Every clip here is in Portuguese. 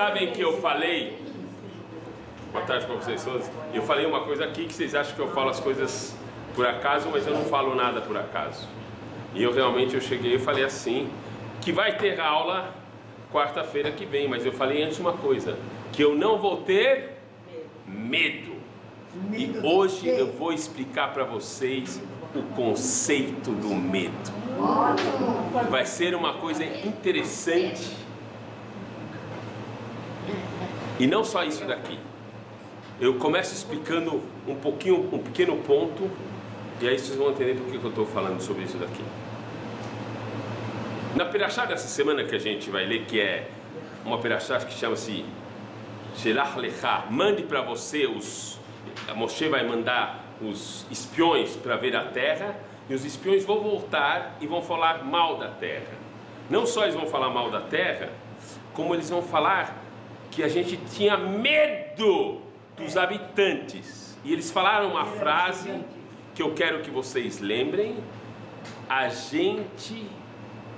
sabem que eu falei, boa tarde para vocês todos, eu falei uma coisa aqui que vocês acham que eu falo as coisas por acaso, mas eu não falo nada por acaso. E eu cheguei e falei assim, que vai ter aula quarta-feira que vem, mas eu falei antes uma coisa, que eu não vou ter medo. E hoje eu vou explicar para vocês o conceito do medo. Vai ser uma coisa interessante. E não só isso daqui. Eu começo explicando um pequeno ponto, e aí vocês vão entender por que eu estou falando sobre isso daqui. Na Perashá dessa semana que a gente vai ler, que é uma Perashá que chama-se Shelach Lecha, mande para você a Moshe vai mandar os espiões para ver a terra, e os espiões vão voltar e vão falar mal da terra. Não só eles vão falar mal da terra, como eles vão falar que a gente tinha medo dos habitantes. E eles falaram uma frase que eu quero que vocês lembrem: a gente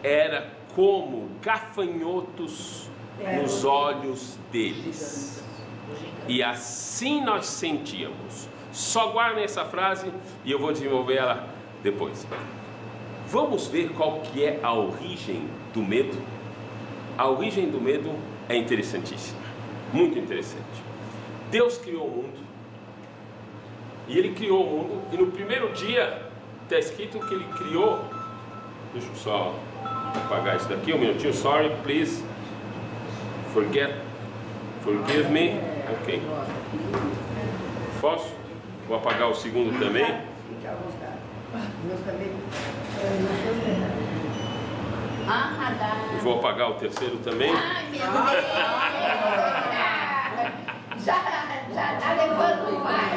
era como gafanhotos nos olhos deles, e assim nós sentíamos. Só guardem essa frase e eu vou desenvolver ela depois. Vamos ver qual que é a origem do medo. A origem do medo é interessantíssima, muito interessante. Deus criou o mundo, e Ele criou o mundo, e no primeiro dia está escrito que Ele criou. Deixa eu só apagar isso daqui um minutinho. Sorry, please, forgive me. Ok. Posso? Vou apagar o segundo também. E vou apagar o terceiro também. Ai, meu Deus! Já está levando o mar.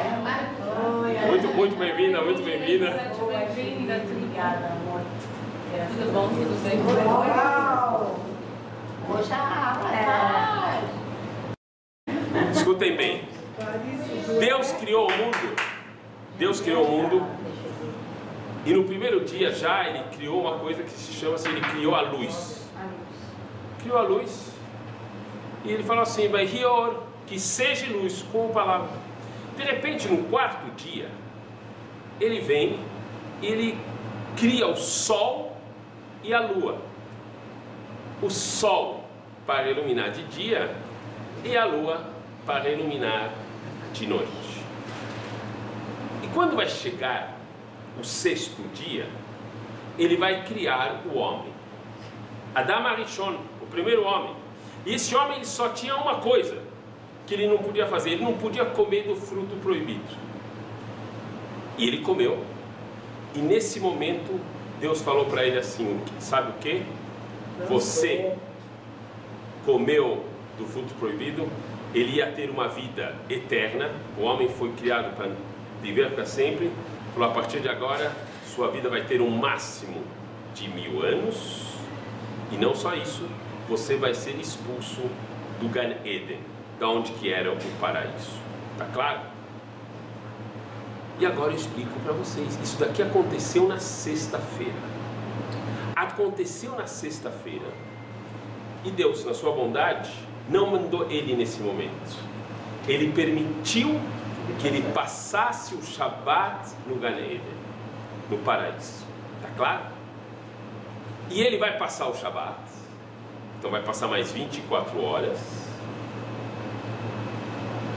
Muito bem-vinda, muito bem-vinda. Bem-vinda, obrigada, amor. Tudo bom, tudo bem? Uau! Hoje a aula Escutem bem. Deus criou o mundo. Deus criou o mundo. E no primeiro dia já Ele criou uma coisa que se chama assim, Ele criou a luz. Criou a luz. E Ele falou assim, vai rior, que seja luz, com a palavra. De repente, no quarto dia, Ele vem, Ele cria o sol e a lua. O sol para iluminar de dia e a lua para iluminar de noite. E quando vai chegar o sexto dia, Ele vai criar o homem. Adam Arishon, o primeiro homem. E esse homem ele só tinha uma coisa que ele não podia fazer, ele não podia comer do fruto proibido. E ele comeu. E nesse momento Deus falou para ele assim, sabe o que? Você comeu do fruto proibido, ele ia ter uma vida eterna. O homem foi criado para viver para sempre. Falou, a partir de agora sua vida vai ter um máximo de 1000 anos. E não só isso, você vai ser expulso do Gan Eden, da onde que era o paraíso. Tá claro? E agora eu explico para vocês. Isso daqui aconteceu na sexta-feira. Aconteceu na sexta-feira. E Deus, na sua bondade, não mandou ele nesse momento. Ele permitiu que ele passasse o Shabat no Gan Eden, no paraíso. Tá claro? E ele vai passar o Shabat. Então vai passar mais 24 horas.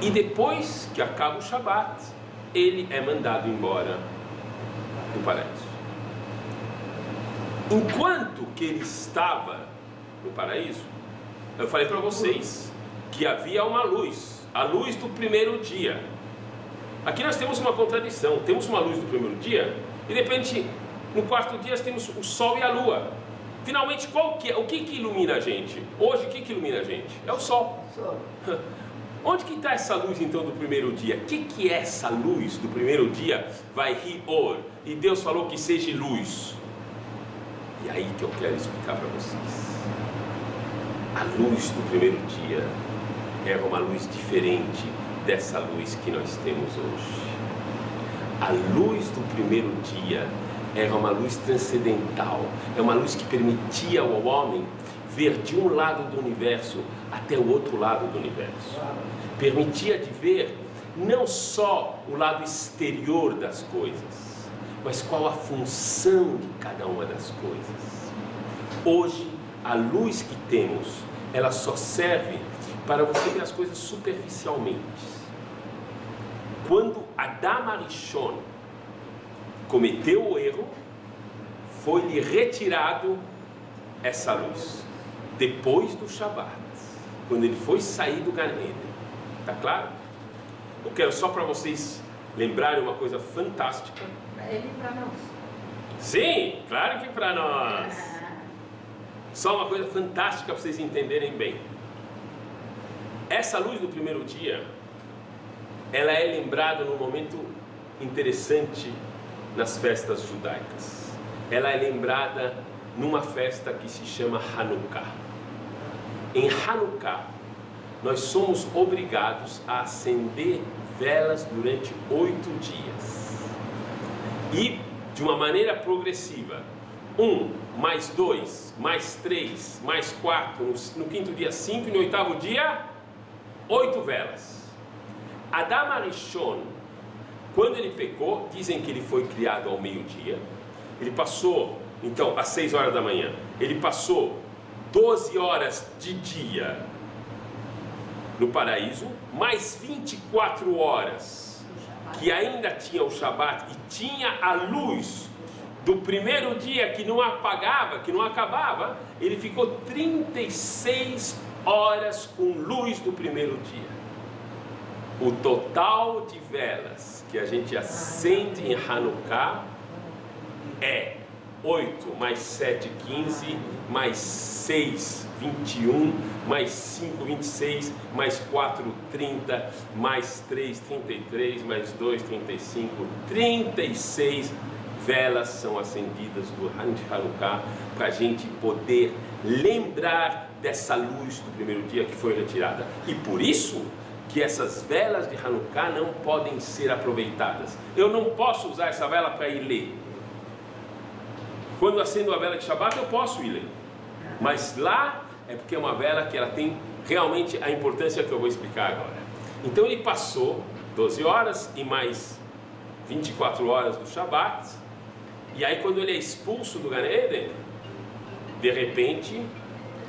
E depois que acaba o Shabat, ele é mandado embora do paraíso. Enquanto que ele estava no paraíso, eu falei para vocês que havia uma luz, a luz do primeiro dia. Aqui nós temos uma contradição, temos uma luz do primeiro dia e de repente no quarto dia nós temos o sol e a lua. Finalmente, o que ilumina a gente? Hoje, o que ilumina a gente? É o sol. Onde que está essa luz então do primeiro dia? O que é essa luz do primeiro dia? Vai rior. E Deus falou que seja luz. E aí que eu quero explicar para vocês. A luz do primeiro dia era uma luz diferente dessa luz que nós temos hoje. A luz do primeiro dia era uma luz transcendental, é uma luz que permitia ao homem ver de um lado do universo até o outro lado do universo. Permitia de ver não só o lado exterior das coisas, mas qual a função de cada uma das coisas. Hoje, a luz que temos, ela só serve para você ver as coisas superficialmente. Quando Adam Arishon cometeu o erro, foi-lhe retirado essa luz, depois do Shabat, quando ele foi sair do Gan Eden. Tá claro? Eu quero só para vocês lembrarem uma coisa fantástica. Para ele e para nós. Sim, claro que para nós. Só uma coisa fantástica para vocês entenderem bem. Essa luz do primeiro dia, ela é lembrada num momento interessante nas festas judaicas. Ela é lembrada numa festa que se chama Hanukkah. Em Hanukkah, nós somos obrigados a acender velas durante 8 dias. E de uma maneira progressiva. 1, mais 2, mais 3, mais 4, no 5º dia 5 e no 8º dia 8 velas. Adam Arishon, quando ele pecou, dizem que ele foi criado ao meio-dia. Ele passou, então, às 6 horas da manhã, ele passou 12 horas de dia no paraíso, mais 24 horas que ainda tinha o Shabat e tinha a luz do primeiro dia que não apagava, que não acabava. Ele ficou 36 horas com luz do primeiro dia. O total de velas que a gente acende em Hanukkah é 8 mais 7, 15, mais 6, 21, mais 5, 26, mais 4, 30, mais 3, 33, mais 2, 35, 36 velas são acendidas durante Hanukkah para a gente poder lembrar dessa luz do primeiro dia que foi retirada. E por isso que essas velas de Hanukkah não podem ser aproveitadas. Eu não posso usar essa vela para ir ler. Quando acendo a vela de Shabbat eu posso ir ler. Mas lá é porque é uma vela que ela tem realmente a importância que eu vou explicar agora. Então ele passou 12 horas e mais 24 horas do Shabbat. E aí quando ele é expulso do Gan Eden, de repente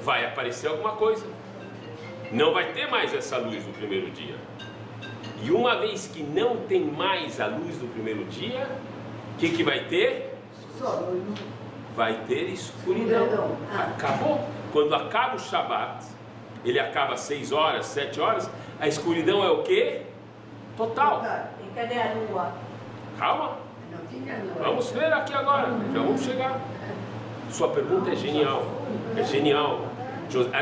vai aparecer alguma coisa. Não vai ter mais essa luz do primeiro dia. E uma vez que não tem mais a luz do primeiro dia, o que vai ter? Vai ter escuridão. Acabou. Quando acaba o Shabat, ele acaba 6 horas, 7 horas, a escuridão é o quê? Total. E cadê a lua? Calma. Não tinha lua. Vamos ver aqui agora. Já vamos chegar. Sua pergunta é genial. É genial.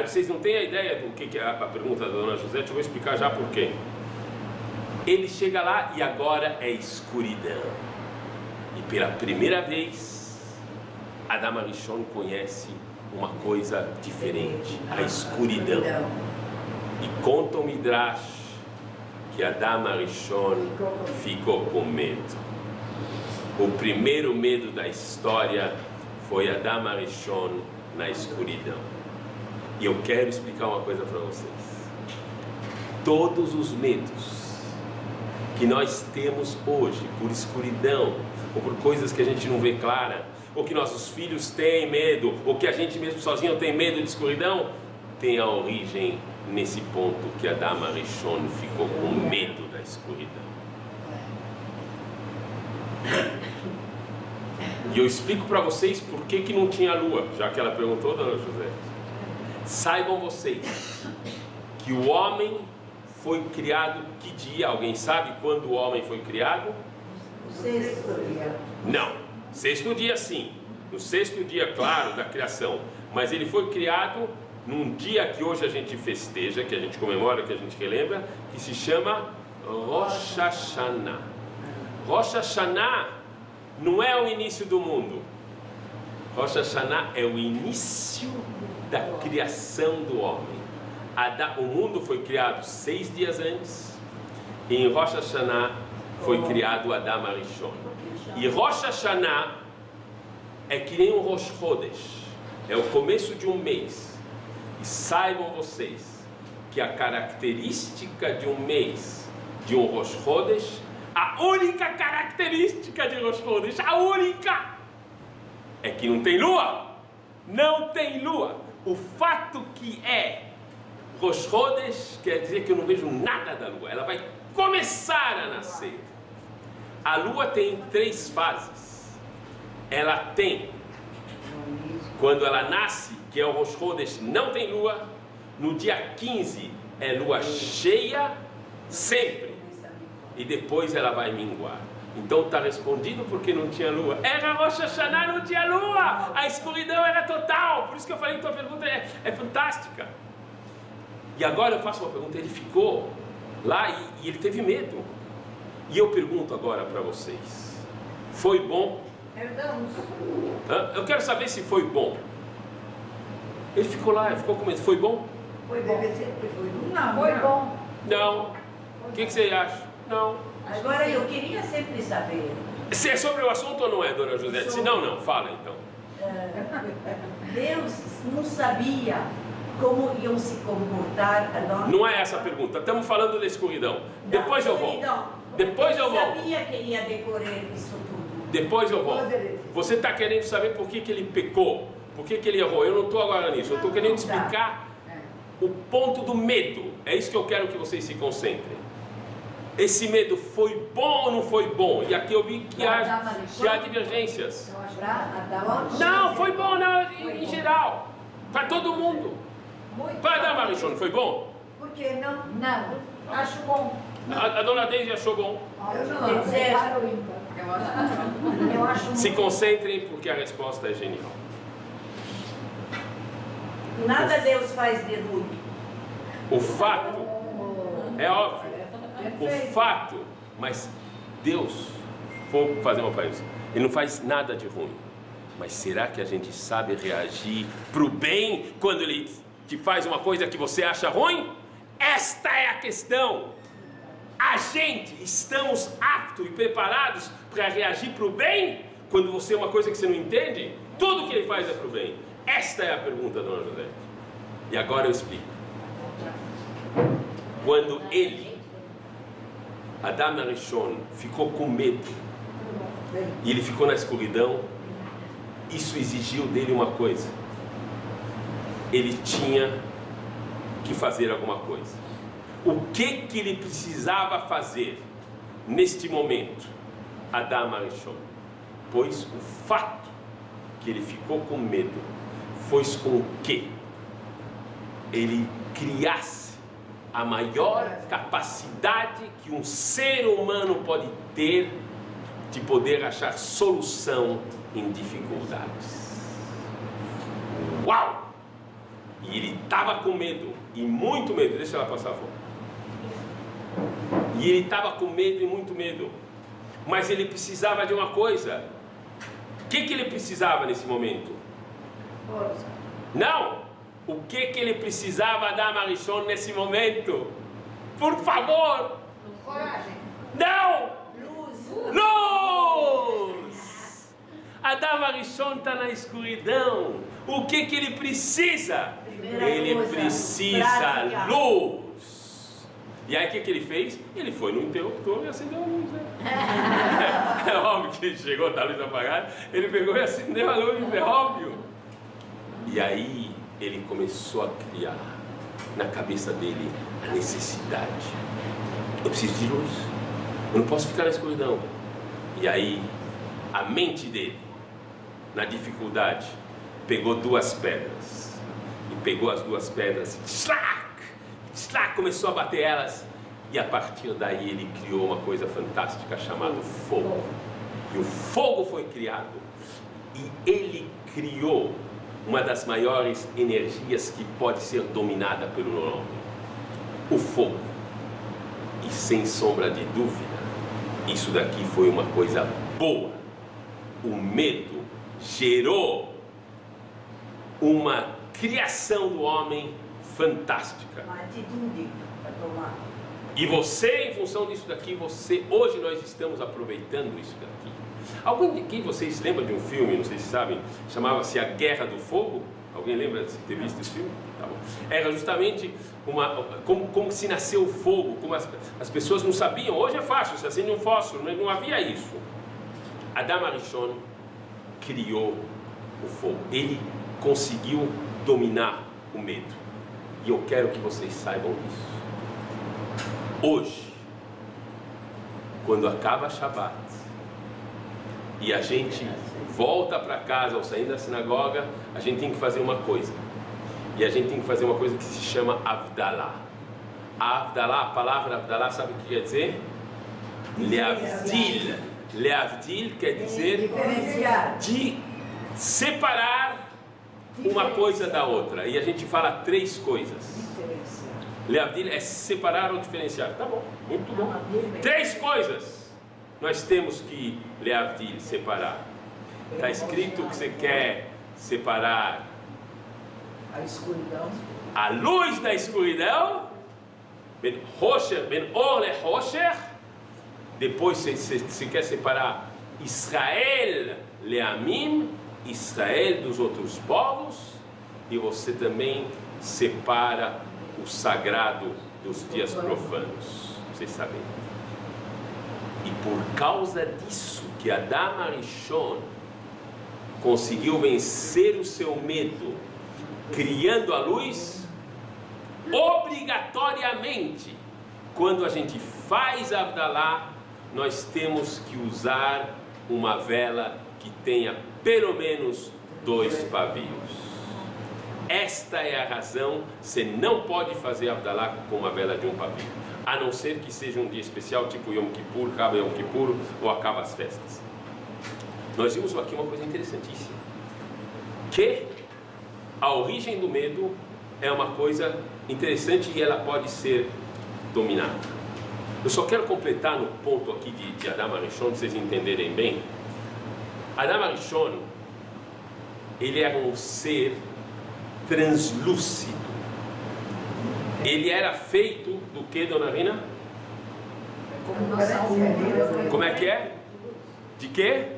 Vocês não têm a ideia do que é a pergunta da dona Josete, eu vou explicar já por quê. Ele chega lá e agora é escuridão. E pela primeira vez, Adam Arishon conhece uma coisa diferente, a escuridão. E conta o Midrash que Adam Arishon ficou com medo. O primeiro medo da história foi Adam Arishon na escuridão. E eu quero explicar uma coisa para vocês. Todos os medos que nós temos hoje por escuridão, ou por coisas que a gente não vê clara, ou que nossos filhos têm medo, ou que a gente mesmo sozinho tem medo de escuridão, tem a origem nesse ponto que Adam Arishon ficou com medo da escuridão. E eu explico para vocês por que não tinha lua, já que ela perguntou, dona José. Saibam vocês que o homem foi criado que dia? Alguém sabe quando o homem foi criado? Sexto dia. Não, 6º dia sim, no 6º dia, claro, da criação. Mas ele foi criado num dia que hoje a gente festeja, que a gente comemora, que a gente relembra, que se chama Rosh Hashanah. Rosh Hashanah não é o início do mundo. Rosh Hashanah é o início da criação do homem. O mundo foi criado 6 dias antes. E em Rosh Hashanah foi criado Adam Arishon. E Rosh Hashanah é que nem um Rosh Chodesh. É o começo de um mês. E saibam vocês que a característica de um mês, de um Rosh Chodesh, a única característica de Rosh Chodesh, a única, é que não tem lua. Não tem lua. O fato que é Rosh Chodesh quer dizer que eu não vejo nada da lua. Ela vai começar a nascer. A lua tem 3 fases. Ela tem, quando ela nasce, que é o Rosh Chodesh, não tem lua. No dia 15 é lua cheia, sempre. E depois ela vai minguar. Então está respondido porque não tinha lua. Era Rosh Hashanah, não tinha lua. A escuridão era total. Por isso que eu falei que tua pergunta é fantástica. E agora eu faço uma pergunta. Ele ficou lá e ele teve medo. E eu pergunto agora para vocês. Foi bom? Herdamos. Eu quero saber se foi bom. Ele ficou lá, ele ficou com medo. Foi bom? Foi bom. Deve ser que foi bom. Não, Foi bom. Não. O que você acha? Não. Agora eu queria sempre saber. Se é sobre o assunto ou não é, dona José? Se não, não. Fala então. Deus não sabia como iam se comportar a nós. Não é essa a pergunta. Estamos falando da escuridão. Depois eu volto. Depois eu volto. Sabia que ia decorrer isso tudo. Depois eu volto. Você está querendo saber por que ele pecou? Por que ele errou? Eu não estou agora nisso. Eu estou querendo explicar o ponto do medo. É isso que eu quero que vocês se concentrem. Esse medo foi bom ou não foi bom? E aqui eu vi que há divergências. Não, foi bom em geral. Para todo mundo. Para Adam Arishon, foi bom? Porque não? Não. Acho bom. A dona Deise achou bom. Eu não. Quer dizer, eu acho Se muito. concentrem porque a resposta é genial. Nada Deus faz de ruim. O fato, é óbvio, o fato, mas Deus, vou fazer uma pausa, Ele não faz nada de ruim. Mas será que a gente sabe reagir para o bem quando Ele te faz uma coisa que você acha ruim? Esta é a questão. A gente, estamos aptos e preparados para reagir para o bem quando você é uma coisa que você não entende? Tudo que Ele faz é para o bem. Esta é a pergunta, dona José. E agora eu explico. Quando ele, Adam Arishon, ficou com medo e ele ficou na escuridão, isso exigiu dele uma coisa. Ele tinha que fazer alguma coisa. O que ele precisava fazer neste momento? Adam Arishon. Pois o fato que ele ficou com medo fez com que ele criasse a maior capacidade que um ser humano pode ter de poder achar solução em dificuldades. Uau! E ele estava com medo, e muito medo. Deixa ela passar a foto. E ele estava com medo e muito medo. Mas ele precisava de uma coisa. O que ele precisava nesse momento? Força. Não! O que ele precisava da Arishon nesse momento? Por favor! Coragem. Não! Luz. Luz! Adam Arishon está na escuridão. O que ele precisa? Primeira Ele coisa, precisa prática. Luz. E aí o que ele fez? Ele foi no interruptor e acendeu a luz. Né? É óbvio que ele chegou, tá a luz apagada. Ele pegou e acendeu a luz, é óbvio. E aí ele começou a criar na cabeça dele a necessidade. Eu preciso de luz. Eu não posso ficar na escuridão. E aí a mente dele, na dificuldade, pegou 2 pedras. E pegou as 2 pedras e começou a bater elas. E a partir daí ele criou uma coisa fantástica chamada fogo. E o fogo foi criado. E ele criou uma das maiores energias que pode ser dominada pelo homem. O fogo. E sem sombra de dúvida, isso daqui foi uma coisa boa. O medo gerou uma criação do homem fantástica. Uma atitude para tomar. E você, em função disso daqui, hoje nós estamos aproveitando isso daqui. Algum de vocês lembra de um filme, não sei se sabem, chamava-se A Guerra do Fogo? Alguém lembra de ter visto esse filme? Tá bom. Era justamente como se nasceu o fogo, como as pessoas não sabiam. Hoje é fácil, se acende um fósforo, não havia isso. Adam Arishon criou o fogo. Ele conseguiu dominar o medo. E eu quero que vocês saibam isso. Hoje, quando acaba Shabbat e a gente volta para casa ou sair da sinagoga, a gente tem que fazer uma coisa. E a gente tem que fazer uma coisa que se chama Avdalah. A Avdalah, a palavra Avdalah, sabe o que quer dizer? Leavdil. Leavdil quer dizer de separar uma coisa da outra. E a gente fala 3 coisas. Leavdil é separar ou diferenciar. Tá bom, muito bom. 3 coisas nós temos que Leavdil, separar. Está escrito que você quer separar a escuridão, a luz da escuridão, ben or le Hosher. Depois você quer separar Israel leamim, Israel dos outros povos, e você também separa o sagrado dos dias profanos. Vocês sabem. E por causa disso que Adam Arishon conseguiu vencer o seu medo, criando a luz, obrigatoriamente, quando a gente faz Avdalah, nós temos que usar uma vela que tenha pelo menos 2 pavios. Esta é a razão, você não pode fazer Avdalah com uma vela de 1 pavio, a não ser que seja um dia especial, tipo Yom Kippur, acaba Yom Kippur, ou acaba as festas. Nós vimos aqui uma coisa interessantíssima, que a origem do medo é uma coisa interessante e ela pode ser dominada. Eu só quero completar no ponto aqui de Adam Arishon, para vocês entenderem bem. Adam Arishon, ele era um ser translúcido. Ele era feito do que, dona Rina? Como é que é? De quê?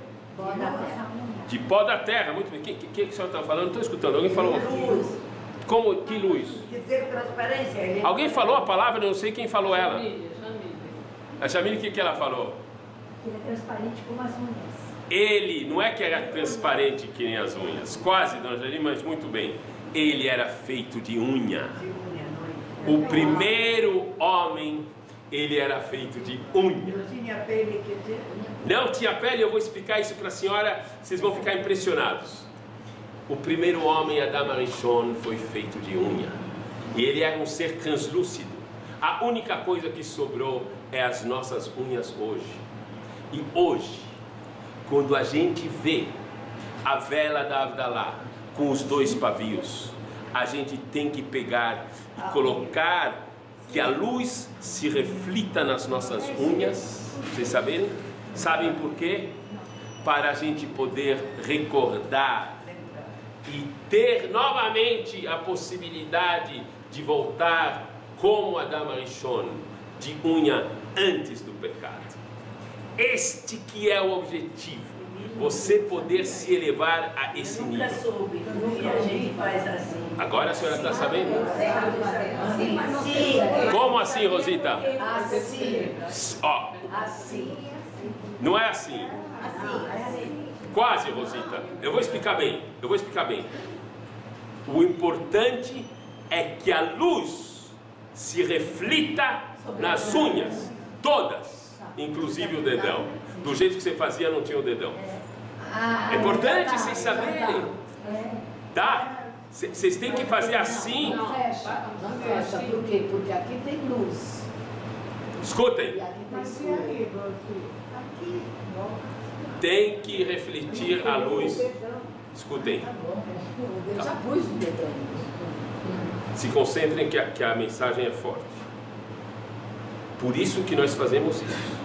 De pó da terra. Muito bem. O que a senhora está falando? Não estou escutando. Alguém falou? luz. Como? Que luz? De ter transparência. Alguém falou a palavra, eu não sei quem falou ela. A Jamile, o que ela falou? Ele é transparente como as unhas. Ele, não é que era transparente que nem as unhas. Quase, dona Jamile, mas muito bem. Ele era feito de unha. O primeiro homem, ele era feito de unha. Não tinha pele, quer dizer? Não tinha pele, eu vou explicar isso para a senhora, vocês vão ficar impressionados. O primeiro homem, Adam Arishon, foi feito de unha. E ele era um ser translúcido. A única coisa que sobrou é as nossas unhas hoje. E hoje, quando a gente vê a vela da Avdalah com os 2 pavios, a gente tem que pegar e colocar que a luz se reflita nas nossas unhas. Vocês sabem por quê? Para a gente poder recordar e ter novamente a possibilidade de voltar como Adam Arishon, de unha antes do pecado. Este que é o objetivo, você poder se elevar a esse nível. Nunca soube que a gente faz assim. Agora a senhora está sabendo? Sim. Como assim, Rosita? Assim. Ó, Assim. não é assim. Assim. Quase, Rosita. Eu vou explicar bem. O importante é que a luz se reflita nas unhas, todas, inclusive o dedão. Do jeito que você fazia, não tinha o dedão. É importante vocês saberem. Tá? Vocês têm que fazer assim. Não fecha. Por quê? Porque aqui tem luz. Escutem. E aqui tem escuro. Aqui. Tem que refletir a luz. Escutem. Eu já pus o dedão. Se concentrem que a mensagem é forte. Por isso que nós fazemos isso.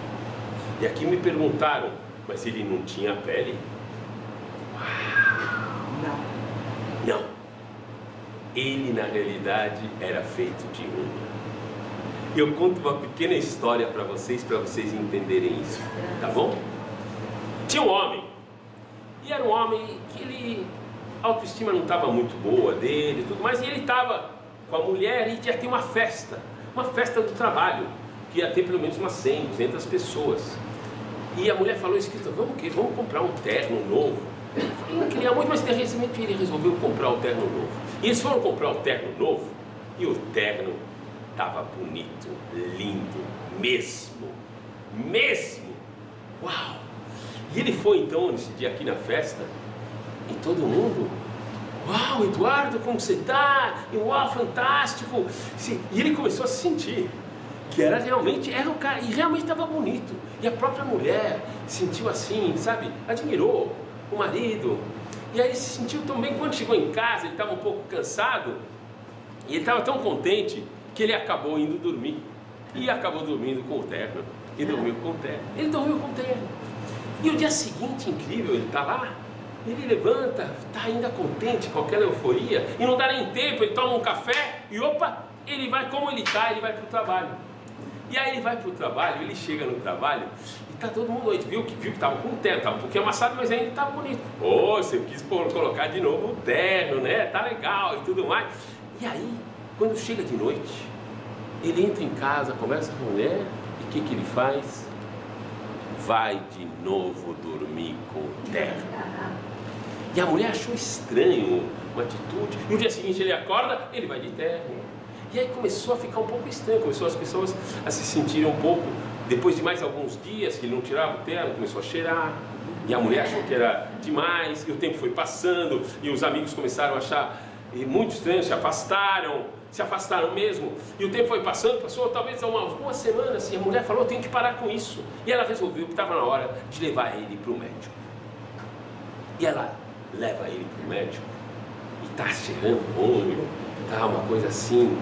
E aqui me perguntaram, mas ele não tinha pele? Não. Ele na realidade era feito de unha. Eu conto uma pequena história para vocês entenderem isso, tá bom? Tinha um homem, e era um homem que a autoestima não estava muito boa dele, tudo mais, e ele estava com a mulher e ia ter uma festa do trabalho, que ia ter pelo menos umas 100, 200 pessoas. E a mulher falou, escrita, vamos comprar um terno novo. Ele não queria muito, mas de repente ele resolveu comprar o terno novo. E eles foram comprar o terno novo, e o terno estava bonito, lindo, mesmo. Uau! E ele foi então nesse dia aqui na festa, e todo mundo, uau, Eduardo, como você está? E uau, fantástico! E ele começou a se sentir que era um cara, e realmente estava bonito. E a própria mulher sentiu assim, sabe, admirou o marido. E aí se sentiu tão bem, quando chegou em casa, ele estava um pouco cansado, e ele estava tão contente, que ele acabou indo dormir. E acabou dormindo com o terno. E dormiu com o terno. Ele dormiu com o terno. E o dia seguinte, incrível, ele está lá, ele levanta, está ainda contente com aquela euforia, e não dá nem tempo, ele toma um café, e opa, ele vai como ele está, ele vai para o trabalho. E aí ele vai para o trabalho, ele chega no trabalho, e está todo mundo aí, viu que estava com o terno, estava um pouquinho amassado, mas ainda estava bonito. Você quis colocar de novo o terno, né, tá legal e tudo mais. E aí, quando chega de noite, ele entra em casa, conversa com a mulher, e o que ele faz? Vai de novo dormir com o terno. E a mulher achou estranho uma atitude, e no dia seguinte ele acorda, ele vai de terno. E aí começou a ficar um pouco estranho, começou as pessoas a se sentirem um pouco, depois de mais alguns dias que ele não tirava o terno, começou a cheirar, e a mulher achou que era demais, e o tempo foi passando, e os amigos começaram a achar muito estranho, se afastaram mesmo, e o tempo foi passando, passou talvez algumas semanas, e a mulher falou, eu tenho que parar com isso, e ela resolveu que estava na hora de levar ele para o médico. E ela leva ele para o médico, e está cheirando ruim, tá uma coisa assim,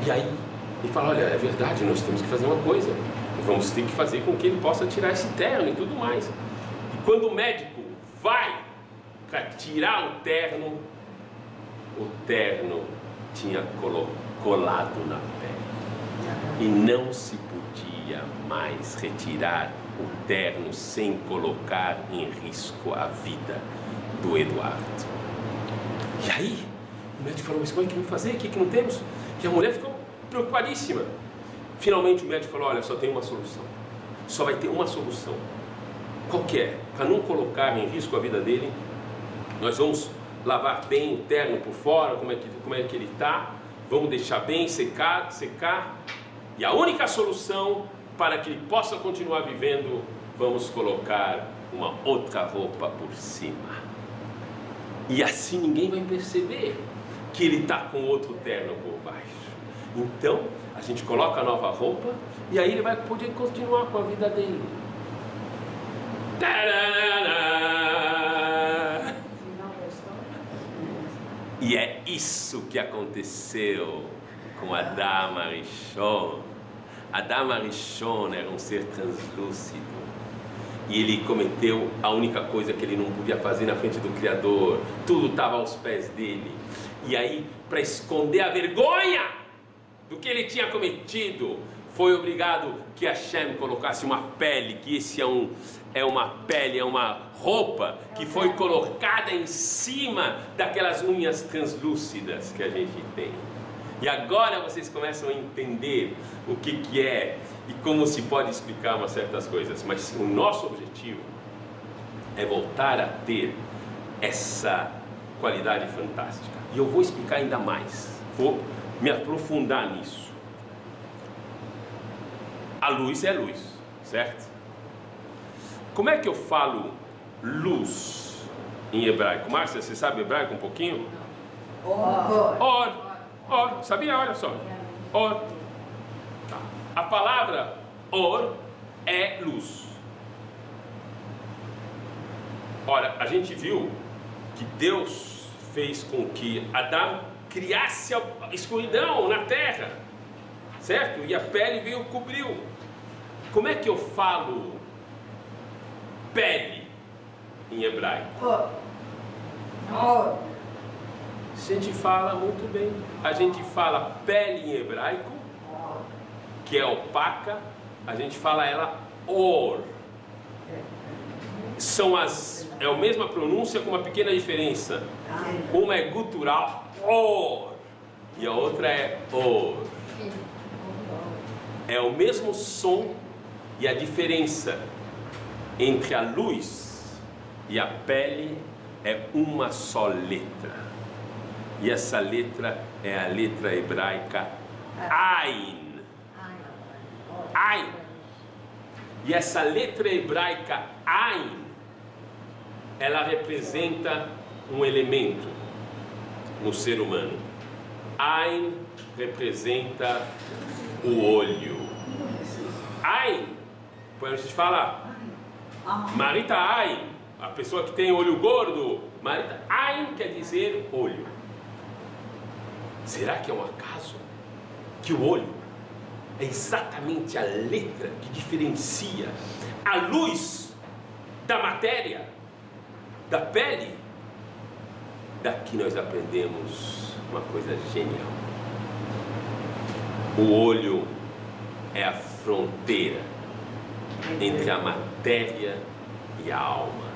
e aí ele fala, olha, é verdade, nós temos que fazer uma coisa, vamos ter que fazer com que ele possa tirar esse terno e tudo mais. E quando o médico vai para tirar o terno tinha colado na pele, e não se podia mais retirar o terno sem colocar em risco a vida do Eduardo. E aí o médico falou, mas como é que vamos fazer? O que não temos? E a mulher ficou preocupadíssima. Finalmente o médico falou, olha, só tem uma solução. Só vai ter uma solução. Qual que é? Para não colocar em risco a vida dele, nós vamos lavar bem o terno por fora, como é que ele está, vamos deixar bem secar, e a única solução para que ele possa continuar vivendo, vamos colocar uma outra roupa por cima. E assim ninguém vai perceber que ele está com outro terno por baixo. Então, a gente coloca a nova roupa e aí ele vai poder continuar com a vida dele. E é isso que aconteceu com Adam Arishon. Adam Arishon era um ser translúcido. E ele cometeu a única coisa que ele não podia fazer na frente do Criador. Tudo estava aos pés dele. E aí, para esconder a vergonha do que ele tinha cometido, foi obrigado que Hashem colocasse uma pele, que esse é uma roupa que foi colocada em cima daquelas unhas translúcidas que a gente tem. E agora vocês começam a entender o que é e como se pode explicar umas certas coisas. Mas o nosso objetivo é voltar a ter essa qualidade fantástica. E eu vou explicar ainda mais, vou me aprofundar nisso. A luz é luz, certo? Como é que eu falo luz em hebraico? Márcia, você sabe hebraico um pouquinho? Or, sabia? Olha só. Or. Tá. A palavra or é luz. Ora, a gente viu que Deus fez com que Adão criasse a escuridão na terra, certo? E a pele veio cobriu. Como é que eu falo pele em hebraico? A gente fala muito bem. A gente fala pele em hebraico, que é opaca, a gente fala ela or. é a mesma pronúncia com uma pequena diferença. Uma é gutural, or, e a outra é or. É o mesmo som, e a diferença entre a luz e a pele é uma só letra. E essa letra é a letra hebraica Ain. Ain. E essa letra hebraica Ain, ela representa um elemento no ser humano. Ain representa o olho. Ain, a gente fala Marita Ain, a pessoa que tem olho gordo. Marita Ain quer dizer olho. Será que é um acaso que o olho é exatamente a letra que diferencia a luz da matéria, da pele? Daqui nós aprendemos uma coisa genial. O olho é a fronteira entre a matéria e a alma.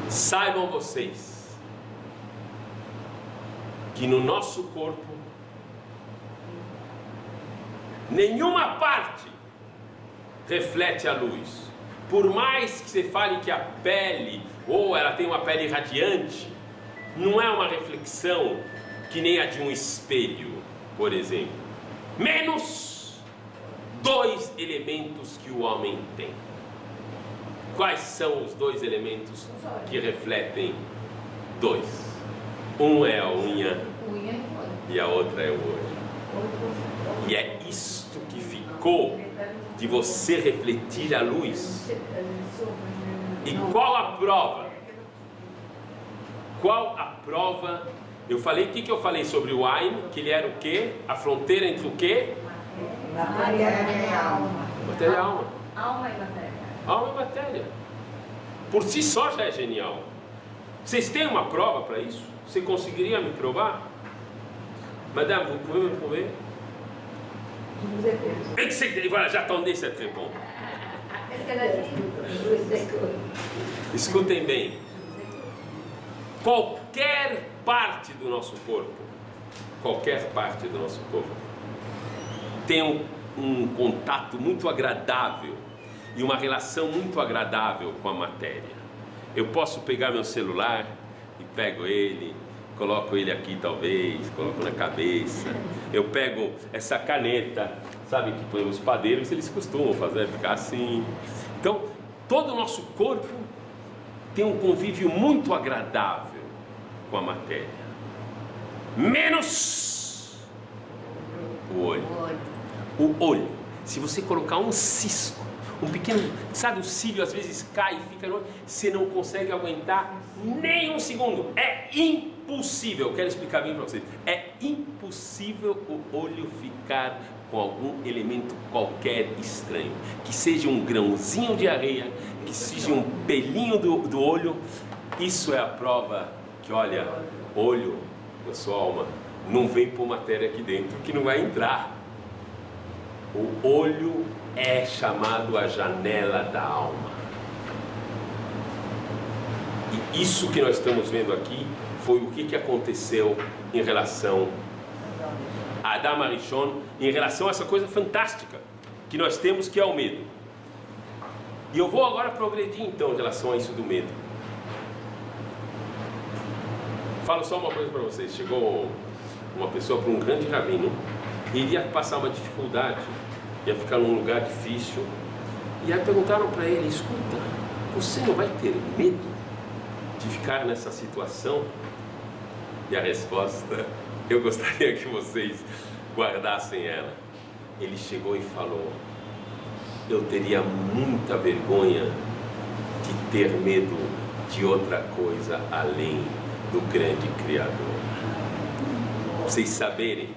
Saibam vocês que no nosso corpo nenhuma parte reflete a luz. Por mais que você fale que a pele, ou ela tem uma pele radiante, não é uma reflexão que nem a de um espelho, por exemplo. Menos 2 elementos que o homem tem. Quais são os 2 elementos que refletem 2? Um é a unha e a outra é o olho. E é isto que ficou de você refletir a luz. E qual a prova? Qual a prova? Eu falei, o que eu falei sobre o Ain? Que ele era o quê? A fronteira entre o quê? Matéria e alma. Matéria e alma. Alma e matéria. Alma e matéria. Por si só já é genial. Vocês têm uma prova para isso? Você conseguiria me provar? Madame, vous pouvez me prouver? Voilà, j'attendais cette réponse. Escutem bem. Qualquer parte do nosso corpo, tem um contato muito agradável e uma relação muito agradável com a matéria. Eu posso pegar meu celular e pego ele, coloco ele aqui talvez, coloco na cabeça. Eu pego essa caneta, sabe que põe os padeiros, eles costumam fazer, ficar assim. Então, todo o nosso corpo tem um convívio muito agradável com a matéria. Menos o olho. O olho. Se você colocar um cisco, um pequeno, sabe, o cílio às vezes cai e fica no olho, você não consegue aguentar nem um segundo. É impossível, eu quero explicar bem para vocês. É impossível o olho ficar com algum elemento qualquer estranho. Que seja um grãozinho de areia, que seja um pelinho do olho. Isso é a prova que, olha, olho da sua alma, não vem por matéria aqui dentro que não vai entrar. O olho é chamado a janela da alma. E isso que nós estamos vendo aqui foi o que aconteceu em relação a Adam Arishon, em relação a essa coisa fantástica que nós temos, que é o medo. E eu vou agora progredir então em relação a isso do medo. Falo só uma coisa para vocês. Chegou uma pessoa para um grande rabino e iria passar uma dificuldade, ia ficar num lugar difícil, e aí perguntaram para ele: escuta, você não vai ter medo de ficar nessa situação? E a resposta, eu gostaria que vocês guardassem ela. Ele chegou e falou: eu teria muita vergonha de ter medo de outra coisa além do grande Criador. Vocês saberem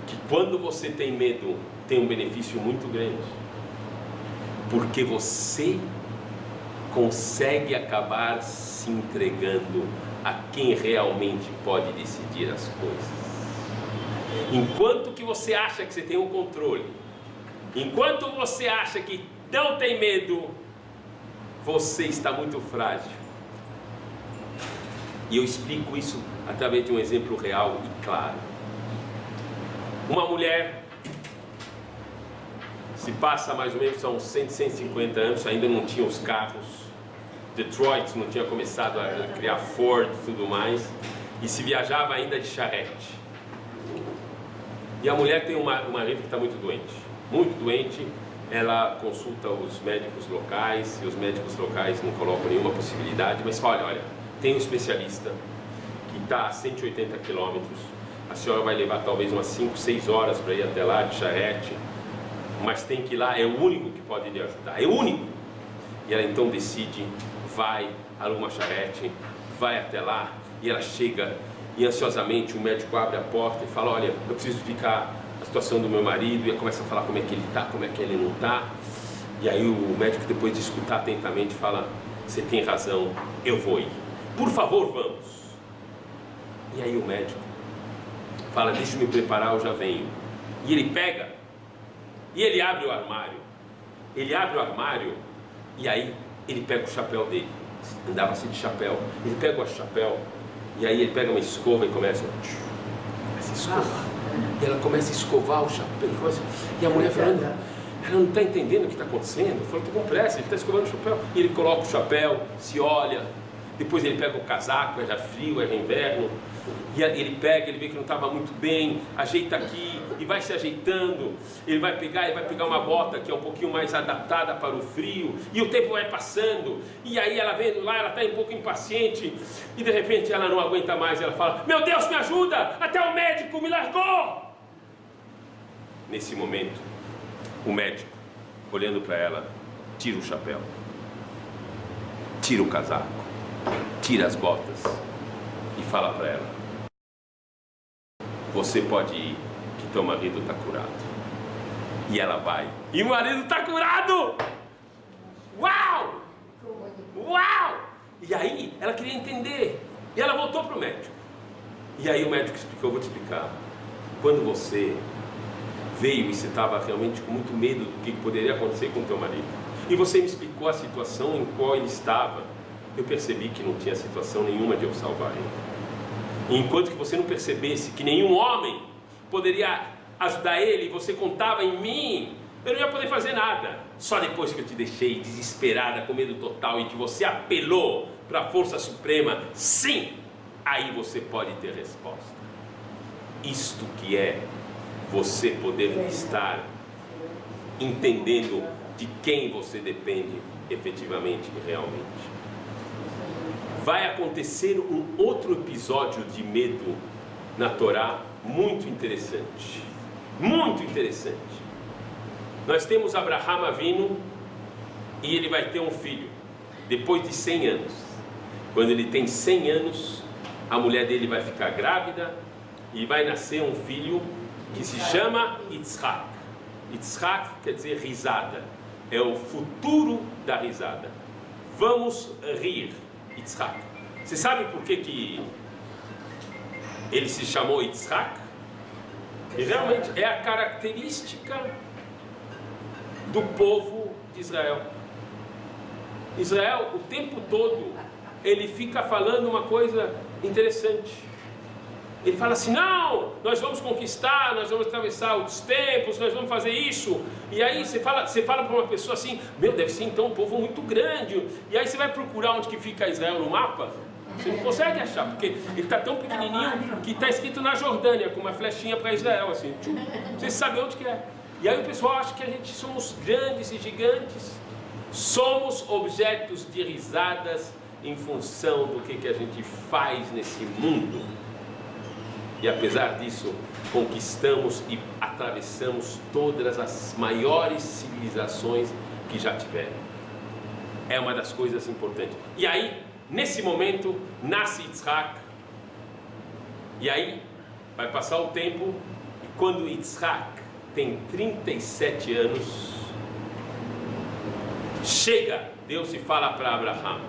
que quando você tem medo, tem um benefício muito grande, porque você consegue acabar se entregando a quem realmente pode decidir as coisas. Enquanto que você acha que você tem o controle, enquanto você acha que não tem medo, você está muito frágil. E eu explico isso através de um exemplo real e claro. Uma mulher se passa mais ou menos, são 150 anos, ainda não tinha os carros. Detroit não tinha começado a criar Ford e tudo mais, e se viajava ainda de charrete. E a mulher tem um marido que está muito doente, ela consulta os médicos locais, e os médicos locais não colocam nenhuma possibilidade, mas fala, olha, tem um especialista que está a 180 quilômetros, a senhora vai levar talvez umas 5, 6 horas para ir até lá de charrete, mas tem que ir lá, é o único que pode lhe ajudar, é o único. E ela então decide, vai, aluga uma charrete, vai até lá, e ela chega, e ansiosamente o médico abre a porta e fala, olha, eu preciso explicar a situação do meu marido, e ela começa a falar como é que ele está, como é que ele não está, e aí o médico, depois de escutar atentamente, fala, você tem razão, eu vou ir, por favor, vamos. E aí o médico fala, deixa eu me preparar, eu já venho. E ele pega, e ele abre o armário, e aí ele pega o chapéu dele, andava assim de chapéu, ele pega o chapéu, e aí ele pega uma escova e começa a escovar, e ela começa a escovar o chapéu, e a mulher falando, ela não está entendendo o que está acontecendo, eu falo, estou com pressa, ele está escovando o chapéu, e ele coloca o chapéu, se olha, depois ele pega o casaco, é já frio, é já inverno, e ele pega, ele vê que não estava muito bem, ajeita aqui, e vai se ajeitando, ele vai pegar uma bota que é um pouquinho mais adaptada para o frio, e o tempo vai passando, e aí ela vendo lá, ela está um pouco impaciente, e de repente ela não aguenta mais, ela fala, meu Deus, me ajuda, até o médico me largou! Nesse momento, o médico, olhando para ela, tira o chapéu, tira o casaco, tira as botas e fala para ela, você pode ir, que teu marido está curado. E ela vai, e o marido está curado! Uau! Uau! E aí ela queria entender, e ela voltou para o médico, e aí o médico explicou, eu vou te explicar, quando você veio e você estava realmente com muito medo do que poderia acontecer com teu marido, e você me explicou a situação em qual ele estava, eu percebi que não tinha situação nenhuma de eu salvar ele. E enquanto que você não percebesse que nenhum homem poderia ajudar ele, e você contava em mim, eu não ia poder fazer nada. Só depois que eu te deixei desesperada, com medo total, e que você apelou para a força suprema, sim, aí você pode ter resposta. Isto que é você poder estar entendendo de quem você depende efetivamente e realmente. Vai acontecer um outro episódio de medo na Torá muito interessante. Muito interessante. Nós temos Abraham Avinu e ele vai ter um filho depois de 100 anos. Quando ele tem 100 anos, a mulher dele vai ficar grávida e vai nascer um filho que se chama Yitzhak. Yitzhak quer dizer risada. É o futuro da risada. Vamos rir. Yitzhak. Você sabe por que ele se chamou Yitzhak? E realmente é a característica do povo de Israel. Israel, o tempo todo, ele fica falando uma coisa interessante. Ele fala assim, não, nós vamos conquistar, nós vamos atravessar os tempos, nós vamos fazer isso. E aí você fala para uma pessoa assim, meu, deve ser então um povo muito grande. E aí você vai procurar onde que fica Israel no mapa, você não consegue achar, porque ele está tão pequenininho que está escrito na Jordânia, com uma flechinha para Israel, assim. Você sabe onde que é. E aí o pessoal acha que a gente somos grandes e gigantes. Somos objetos de risadas em função do que a gente faz nesse mundo. E apesar disso, conquistamos e atravessamos todas as maiores civilizações que já tiveram. É uma das coisas importantes. E aí, nesse momento, nasce Yitzhak. E aí, vai passar o tempo, e quando Yitzhak tem 37 anos, chega Deus e fala para Abraham,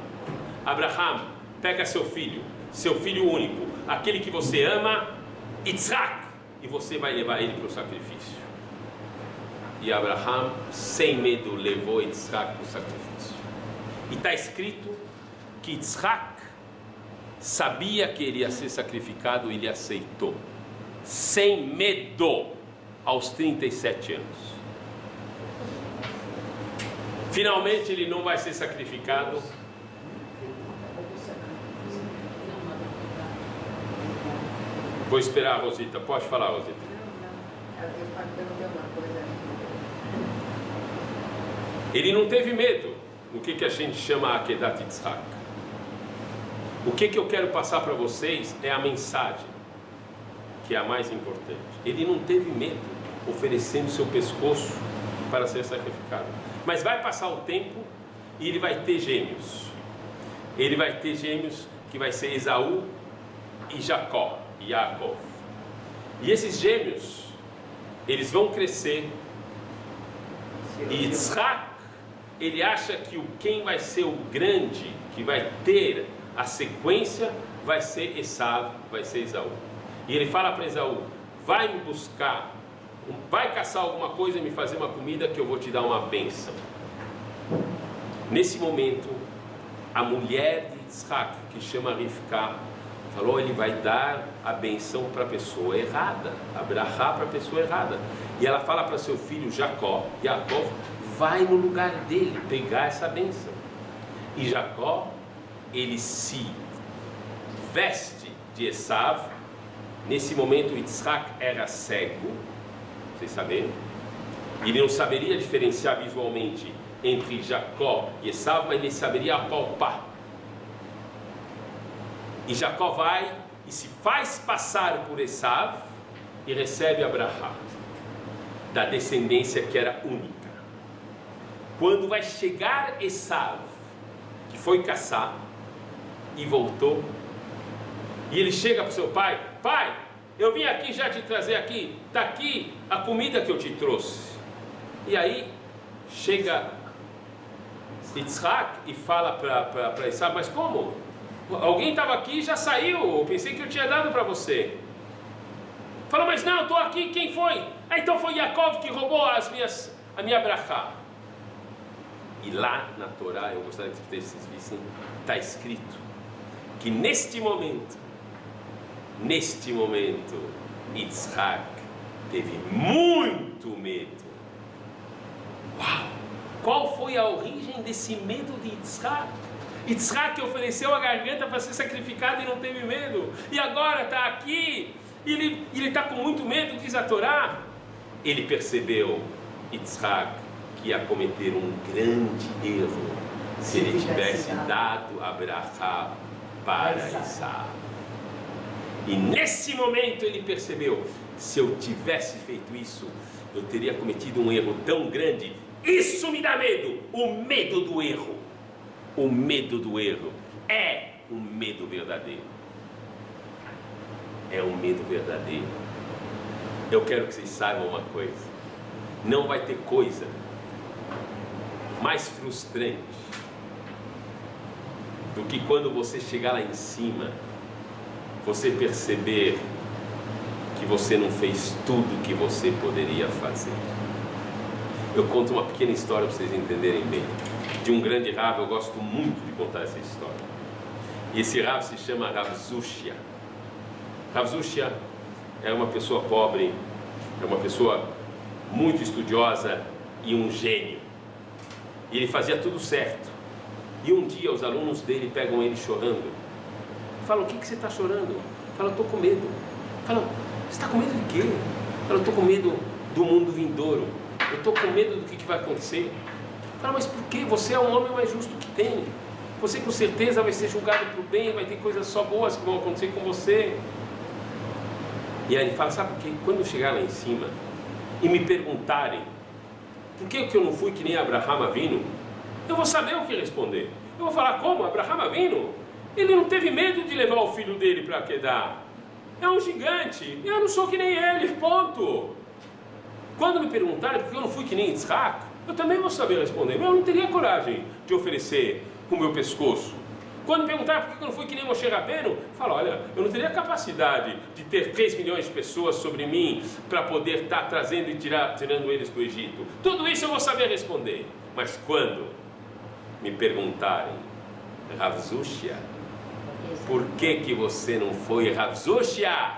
Abraham, pega seu filho único, aquele que você ama, Yitzhak, e você vai levar ele para o sacrifício. E Abraham, sem medo, levou Yitzhak para o sacrifício. E está escrito que Yitzhak sabia que ele ia ser sacrificado e ele aceitou, sem medo, aos 37 anos. Finalmente ele não vai ser sacrificado. Vou esperar a Rosita. Pode falar, Rosita. Ele não teve medo. O que a gente chama Akedat Yitzhak. O que eu quero passar para vocês é a mensagem, que é a mais importante. Ele não teve medo, oferecendo seu pescoço para ser sacrificado. Mas vai passar o tempo e ele vai ter gêmeos. Ele vai ter gêmeos que vai ser Esaú e Jacó. Yaakov. E esses gêmeos, eles vão crescer. E Yitzhak, ele acha que quem vai ser o grande, que vai ter a sequência, vai ser Esaú, vai ser Esaú. E ele fala para Esaú: vai me buscar, vai caçar alguma coisa e me fazer uma comida que eu vou te dar uma bênção. Nesse momento, a mulher de Yitzhak, que chama Rivka, falou: ele vai dar a benção para a pessoa errada, a brachá para a pessoa errada. E ela fala para seu filho Jacó: Yaakov, vai no lugar dele pegar essa benção. E Jacó, ele se veste de Esav. Nesse momento Yitzhak era cego, vocês sabem, ele não saberia diferenciar visualmente entre Jacó e Esav, mas ele saberia apalpar. E Jacó vai e se faz passar por Esav e recebe a brachá da descendência que era única. Quando vai chegar Esav, que foi caçar e voltou, e ele chega para o seu pai: pai, eu vim aqui já te trazer aqui, está aqui a comida que eu te trouxe. E aí chega Yitzhak e fala para Esav: mas como? Alguém estava aqui e já saiu, eu pensei que eu tinha dado para você. Fala: mas não, estou aqui, quem foi? Então foi Yaakov que roubou a minha brachá. E lá na Torá, eu gostaria que vocês vissem, está escrito que neste momento, Yitzhak teve muito medo. Uau! Qual foi a origem desse medo de Yitzhak? Yitzhak ofereceu a garganta para ser sacrificado e não teve medo. E agora está aqui, ele está com muito medo, diz a Torá. Ele percebeu, Yitzhak, que ia cometer um grande erro se ele tivesse dado a brachá para Esav. E nesse momento ele percebeu: se eu tivesse feito isso, eu teria cometido um erro tão grande. Isso me dá medo, o medo do erro. O medo do erro é um medo verdadeiro. É um medo verdadeiro. Eu quero que vocês saibam uma coisa: não vai ter coisa mais frustrante do que quando você chegar lá em cima, você perceber que você não fez tudo que você poderia fazer. Eu conto uma pequena história para vocês entenderem bem, de um grande Rav. Eu gosto muito de contar essa história. E esse Rav se chama Rav Zushia. Rav Zushia era uma pessoa pobre, é uma pessoa muito estudiosa e um gênio. E ele fazia tudo certo. E um dia os alunos dele pegam ele chorando. Falam: o que você está chorando? Fala: estou com medo. Falam: você está com medo de quê? Fala: estou com medo do mundo vindouro. Eu estou com medo do que vai acontecer. Fala: mas por quê? Você é o homem mais justo que tem. Você com certeza vai ser julgado por bem, vai ter coisas só boas que vão acontecer com você. E aí ele fala: sabe por quê? Quando eu chegar lá em cima e me perguntarem por que eu não fui que nem Abraham Avinu, eu vou saber o que responder. Eu vou falar: como? Abraham Avinu? Ele não teve medo de levar o filho dele para Akedah. É um gigante. Eu não sou que nem ele, ponto. Quando me perguntarem por que eu não fui que nem Yitzhak, eu também vou saber responder. Mas eu não teria coragem de oferecer o meu pescoço Quando me perguntaram por que eu não fui que nem Moshe Rabbeinu, eu falo, olha, eu não teria capacidade de ter 3 milhões de pessoas sobre mim para poder estar trazendo e tirando eles do Egito. Tudo isso eu vou saber responder. Mas quando me perguntarem, Rav Zushia, por que você não foi Rav Zushia?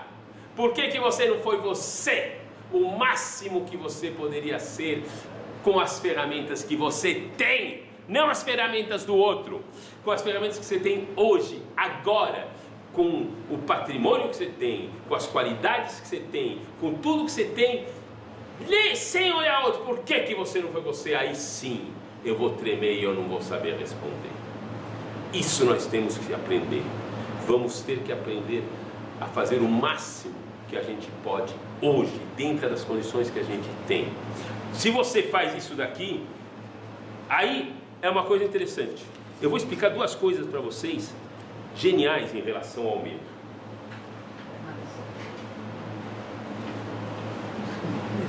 Por que você não foi você? O máximo que você poderia ser com as ferramentas que você tem, não as ferramentas do outro, com as ferramentas que você tem hoje, agora, com o patrimônio que você tem, com as qualidades que você tem, com tudo que você tem, sem olhar outro, por que você não foi você? Aí sim, eu vou tremer e eu não vou saber responder. Isso nós temos que aprender. Vamos ter que aprender a fazer o máximo que a gente pode hoje, dentro das condições que a gente tem. Se você faz isso daqui, aí é uma coisa interessante. Eu vou explicar 2 coisas para vocês, geniais em relação ao medo.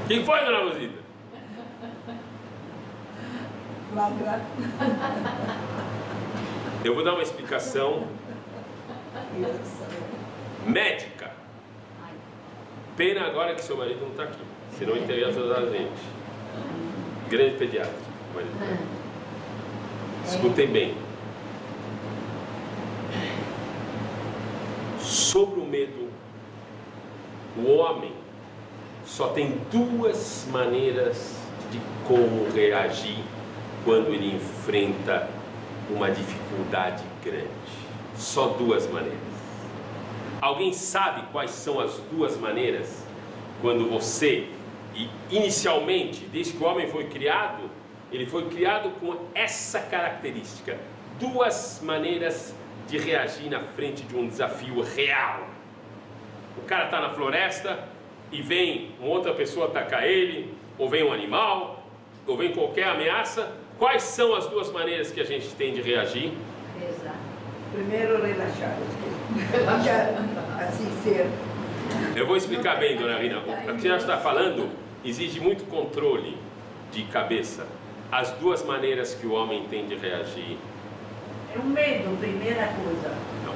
Quem foi, dona Rosita? Eu vou dar uma explicação médica. Pena agora que seu marido não está aqui, senão ele teria ajudado a gente. Grande pediatra. Escutem bem. Sobre o medo, o homem só tem 2 maneiras de como reagir quando ele enfrenta uma dificuldade grande. Só 2 maneiras. Alguém sabe quais são as 2 maneiras quando você, inicialmente, desde que o homem foi criado, ele foi criado com essa característica. 2 maneiras de reagir na frente de um desafio real. O cara está na floresta e vem uma outra pessoa atacar ele, ou vem um animal, ou vem qualquer ameaça. Quais são as 2 maneiras que a gente tem de reagir? Primeiro, relaxar. Assim ser. Eu vou explicar bem, dona Rina. O que nós está falando exige muito controle de cabeça. As 2 maneiras que o homem tem de reagir. É o medo, primeira coisa. Não.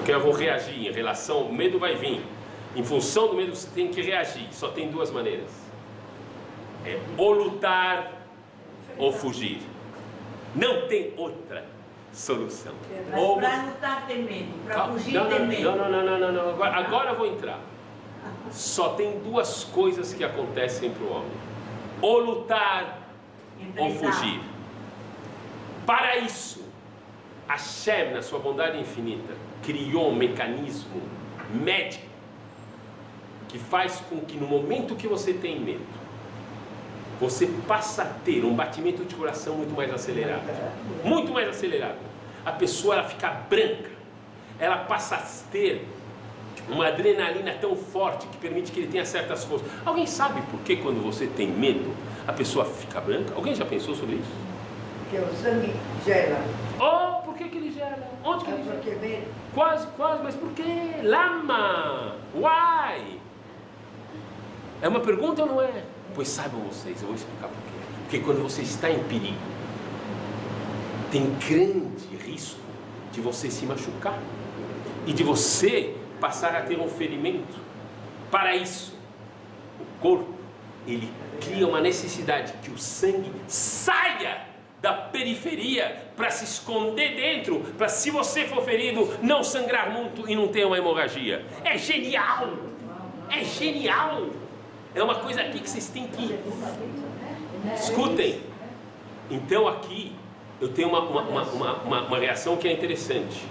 Eu vou reagir em relação. O medo vai vir. Em função do medo você tem que reagir. Só tem 2 maneiras. É ou lutar ou fugir. Não tem outra solução. Mas para lutar tem medo, para fugir tem medo. Não. Agora eu vou entrar. Só tem 2 coisas que acontecem para o homem: ou lutar ou fugir. Para isso, Hashem, na sua bondade infinita, criou um mecanismo médico que faz com que no momento que você tem medo, você passa a ter um batimento de coração muito mais acelerado. Muito mais acelerado. A pessoa ela fica branca. Ela passa a ter uma adrenalina tão forte que permite que ele tenha certas forças. Alguém sabe por que quando você tem medo, a pessoa fica branca? Alguém já pensou sobre isso? Porque o sangue gela. Oh, por que ele gela? Onde que ele gela? Porque medo. Quase, mas por quê? Lama! Why? É uma pergunta ou não é? Pois saibam vocês, eu vou explicar por quê. Porque quando você está em perigo, tem grande risco de você se machucar e de você passar a ter um ferimento. Para isso, o corpo, ele cria uma necessidade que o sangue saia da periferia para se esconder dentro, para se você for ferido, não sangrar muito e não ter uma hemorragia. É genial! É genial! É uma coisa aqui que vocês têm que... Escutem! Então aqui, eu tenho uma reação que é interessante.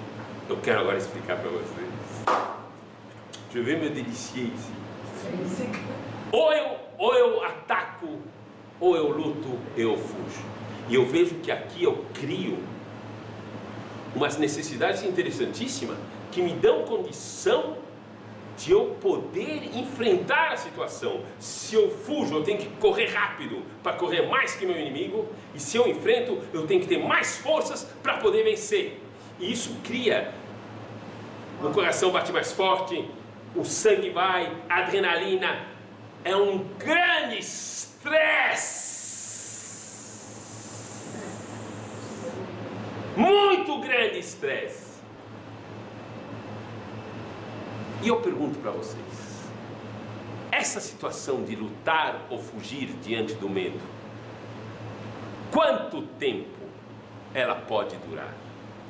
Eu quero agora explicar para vocês. Je vais me délicier ici. Ou eu ataco, ou eu luto, ou eu fujo. E eu vejo que aqui eu crio umas necessidades interessantíssimas que me dão condição de eu poder enfrentar a situação. Se eu fujo, eu tenho que correr rápido para correr mais que meu inimigo. E se eu enfrento, eu tenho que ter mais forças para poder vencer. E isso cria, o coração bate mais forte, o sangue vai, a adrenalina, é um grande estresse. Muito grande estresse. E eu pergunto para vocês, essa situação de lutar ou fugir diante do medo, quanto tempo ela pode durar?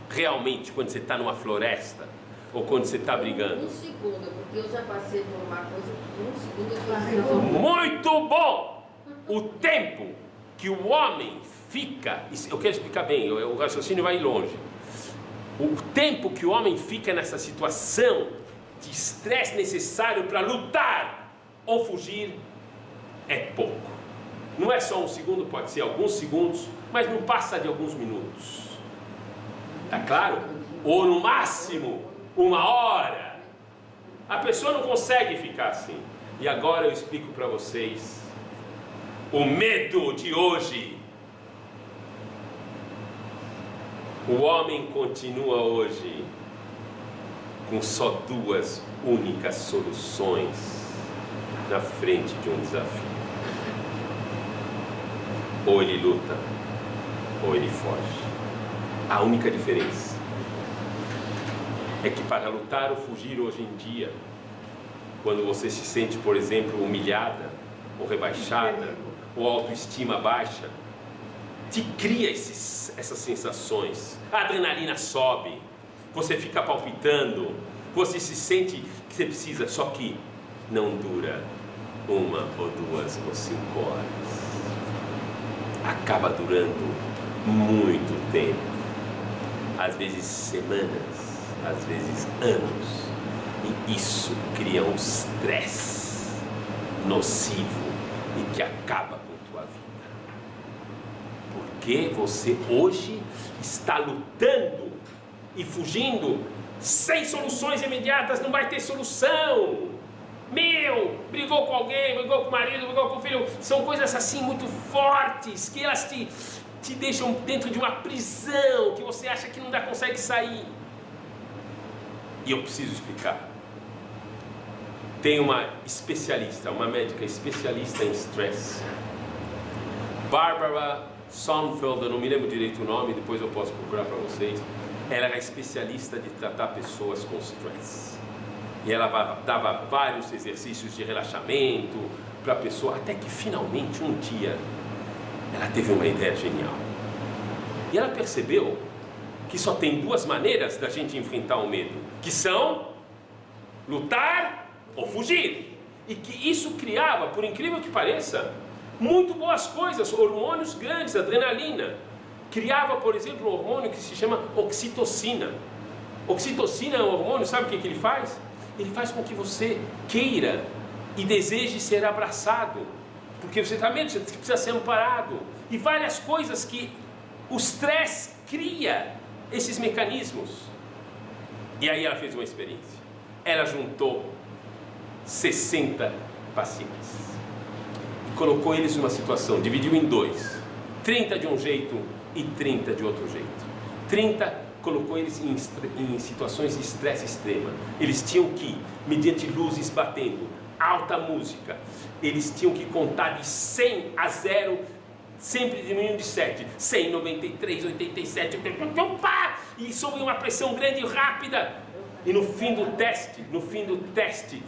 Realmente, quando você está numa floresta, ou quando você está brigando? Um segundo, porque eu já passei por uma coisa que um segundo eu tô... Muito bom! O tempo que o homem fica, eu quero explicar bem, o raciocínio vai longe. O tempo que o homem fica nessa situação de estresse necessário para lutar ou fugir é pouco. Não é só um segundo, pode ser alguns segundos, mas não passa de alguns minutos. Tá claro? Ou no máximo, 1 hora. A pessoa não consegue ficar assim. E agora eu explico para vocês o medo de hoje. O homem continua hoje com só 2 únicas soluções na frente de um desafio. Ou ele luta, ou ele foge. A única diferença é que para lutar ou fugir hoje em dia, quando você se sente, por exemplo, humilhada, ou rebaixada, ou autoestima baixa, te cria essas sensações. A adrenalina sobe, você fica palpitando, você se sente que você precisa, só que não dura 1 ou 2 ou 5 horas. Acaba durando muito tempo, às vezes semanas, às vezes anos, e isso cria um estresse nocivo e que acaba com tua vida, porque você hoje está lutando e fugindo sem soluções imediatas. Não vai ter solução. Brigou com alguém, brigou com o marido, brigou com o filho, são coisas assim muito fortes, que elas te deixam dentro de uma prisão, que você acha que não consegue sair. E eu preciso explicar. Tem uma especialista, uma médica especialista em stress, Barbara Sonnenfeld, eu não me lembro direito o nome, depois eu posso procurar para vocês. Ela era especialista de tratar pessoas com stress. E ela dava vários exercícios de relaxamento para a pessoa, até que finalmente um dia ela teve uma ideia genial. E ela percebeu que só tem 2 maneiras da gente enfrentar o medo, que são lutar ou fugir. E que isso criava, por incrível que pareça, muito boas coisas, hormônios grandes, adrenalina. Criava, por exemplo, um hormônio que se chama oxitocina. Oxitocina é um hormônio, sabe o que ele faz? Ele faz com que você queira e deseje ser abraçado, porque você está medo, você precisa ser amparado, e várias coisas que o estresse cria esses mecanismos. E aí ela fez uma experiência. Ela juntou 60 pacientes e colocou eles numa situação, dividiu em 2, 30 de um jeito e 30 de outro jeito. 30 colocou eles em situações de estresse extrema. Eles tinham que, mediante luzes batendo, alta música, eles tinham que contar de 100 a 0, sempre diminuindo de 7, 100, 93, 87, e sob uma pressão grande e rápida. E no fim do teste,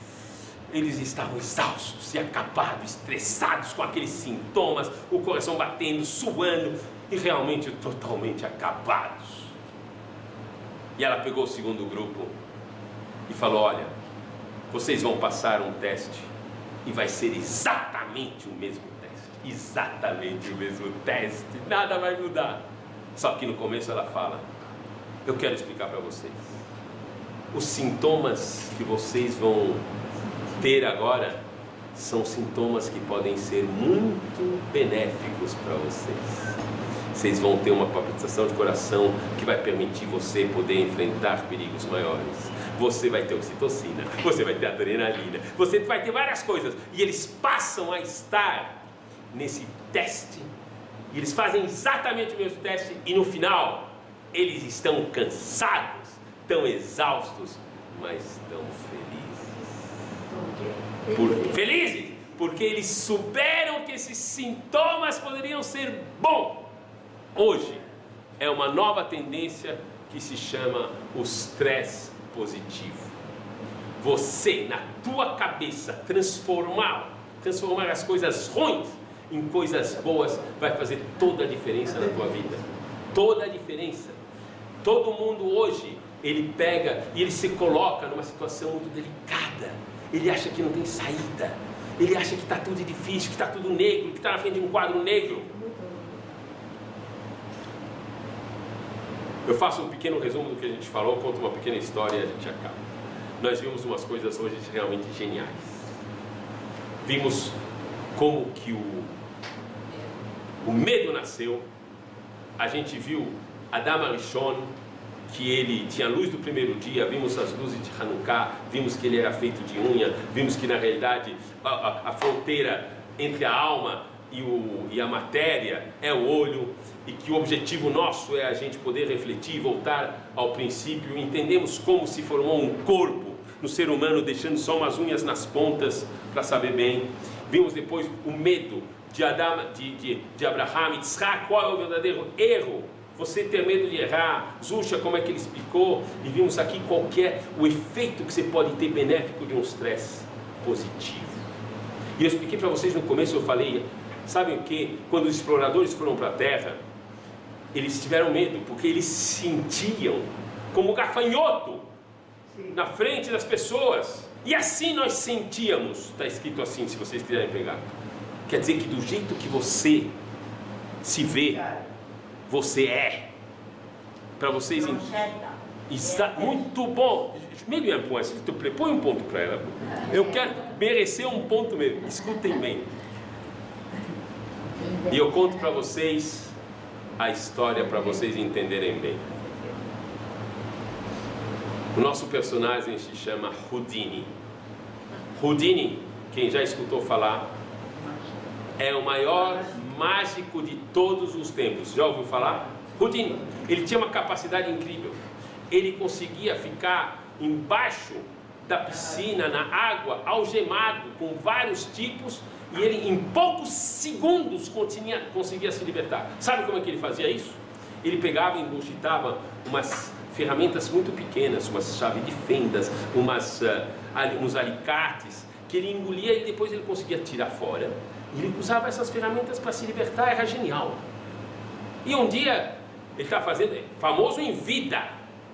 eles estavam exaustos e acabados, estressados com aqueles sintomas, o coração batendo, suando e realmente totalmente acabados. E ela pegou o segundo grupo e falou: olha, vocês vão passar um teste e vai ser exatamente o mesmo teste, nada vai mudar. Só que no começo ela fala: eu quero explicar para vocês, os sintomas que vocês vão ter agora são sintomas que podem ser muito benéficos para vocês. Vocês vão ter uma palpitação de coração que vai permitir você poder enfrentar perigos maiores. Você vai ter oxitocina, você vai ter adrenalina, você vai ter várias coisas. E eles passam a estar nesse teste, e eles fazem exatamente o mesmo teste, e no final, eles estão cansados, tão exaustos, mas tão felizes. Felizes, porque eles souberam que esses sintomas poderiam ser bons. Hoje é uma nova tendência que se chama o estresse positivo. você, na tua cabeça, transformar as coisas ruins em coisas boas, vai fazer toda a diferença na tua vida. Toda a diferença. Todo mundo hoje, ele pega e ele se coloca numa situação muito delicada. Ele acha que não tem saída. Ele acha que está tudo difícil, que está tudo negro, que está na frente de um quadro negro. Eu faço um pequeno resumo do que a gente falou, conto uma pequena história e a gente acaba. Nós vimos umas coisas hoje realmente geniais. Vimos como que o medo nasceu. A gente viu Adam Arishon, que ele tinha a luz do primeiro dia. Vimos as luzes de Hanukkah, vimos que ele era feito de unha, vimos que na realidade a fronteira entre a alma e a matéria é o olho, e que o objetivo nosso é a gente poder refletir e voltar ao princípio. Entendemos como se formou um corpo no ser humano, deixando só umas unhas nas pontas para saber bem. Vimos depois o medo de Abraham e Yitzhak. Qual é o verdadeiro erro? Você ter medo de errar. Zusha, como é que ele explicou? E vimos aqui qual é o efeito que você pode ter benéfico de um stress positivo. E eu expliquei para vocês no começo, eu falei, sabem o que? Quando os exploradores foram para a Terra, eles tiveram medo, porque eles se sentiam como gafanhoto na frente das pessoas. E assim nós sentíamos. Está escrito assim, se vocês quiserem pegar. Quer dizer que do jeito que você se vê, você é. Para vocês entenderem. Muito bom. Melhor põe um ponto para ela. Eu quero merecer um ponto mesmo. Escutem bem. E eu conto para vocês a história para vocês entenderem bem. O nosso personagem se chama Houdini. Houdini, quem já escutou falar, é o maior mágico de todos os tempos. Já ouviu falar? Houdini. Ele tinha uma capacidade incrível. Ele conseguia ficar embaixo da piscina, na água, algemado, com vários tipos, e ele em poucos segundos conseguia se libertar. Sabe como é que ele fazia isso? Ele pegava e engurgitava umas ferramentas muito pequenas, umas chaves de fendas, uns alicates, que ele engolia e depois ele conseguia tirar fora. E ele usava essas ferramentas para se libertar, era genial. E um dia, ele está fazendo, famoso em vida,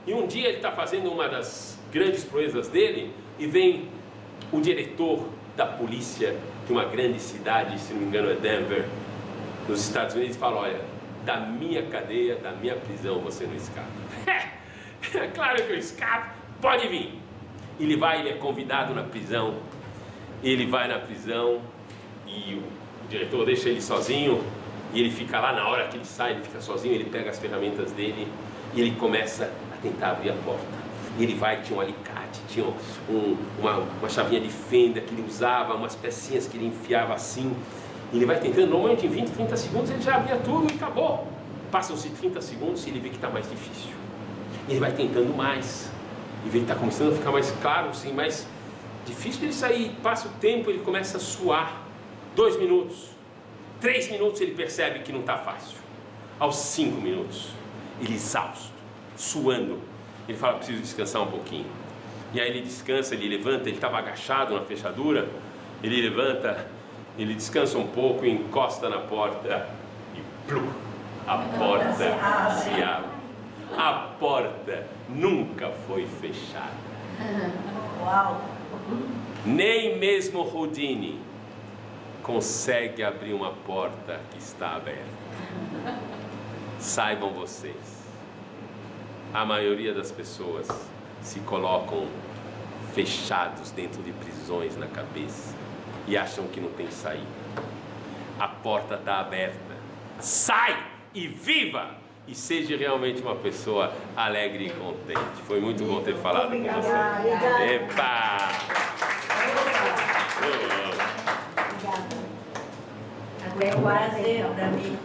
e um dia ele está fazendo uma das grandes proezas dele, e vem o diretor da polícia de uma grande cidade, se não me engano é Denver, nos Estados Unidos, e fala, olha, da minha cadeia, da minha prisão você não escapa. É claro que eu escapo, pode vir. Ele é convidado na prisão, ele vai na prisão, e o diretor deixa ele sozinho, e ele fica lá. Na hora que ele sai, ele fica sozinho, ele pega as ferramentas dele, e ele começa a tentar abrir a porta. Ele tinha um alicate, tinha uma chavinha de fenda que ele usava, umas pecinhas que ele enfiava assim. Ele vai tentando, normalmente em 20, 30 segundos ele já abria tudo e acabou. Passam-se 30 segundos e ele vê que está mais difícil. Ele vai tentando mais, e vê que está começando a ficar mais claro, assim, mais difícil de ele sair. Passa o tempo, ele começa a suar. 2 minutos, 3 minutos, ele percebe que não está fácil. Aos 5 minutos, ele exausto, suando, ele fala, preciso descansar um pouquinho. E aí ele descansa, ele levanta, ele estava agachado na fechadura, ele levanta, ele descansa um pouco, encosta na porta e plum, a porta se abre. A porta nunca foi fechada. Uau! Nem mesmo Houdini consegue abrir uma porta que está aberta. Saibam vocês, a maioria das pessoas se colocam fechados dentro de prisões na cabeça e acham que não tem saída. A porta está aberta. Sai e viva! E seja realmente uma pessoa alegre e contente. Foi muito bom ter falado com você. Epa! É um prazer para mim.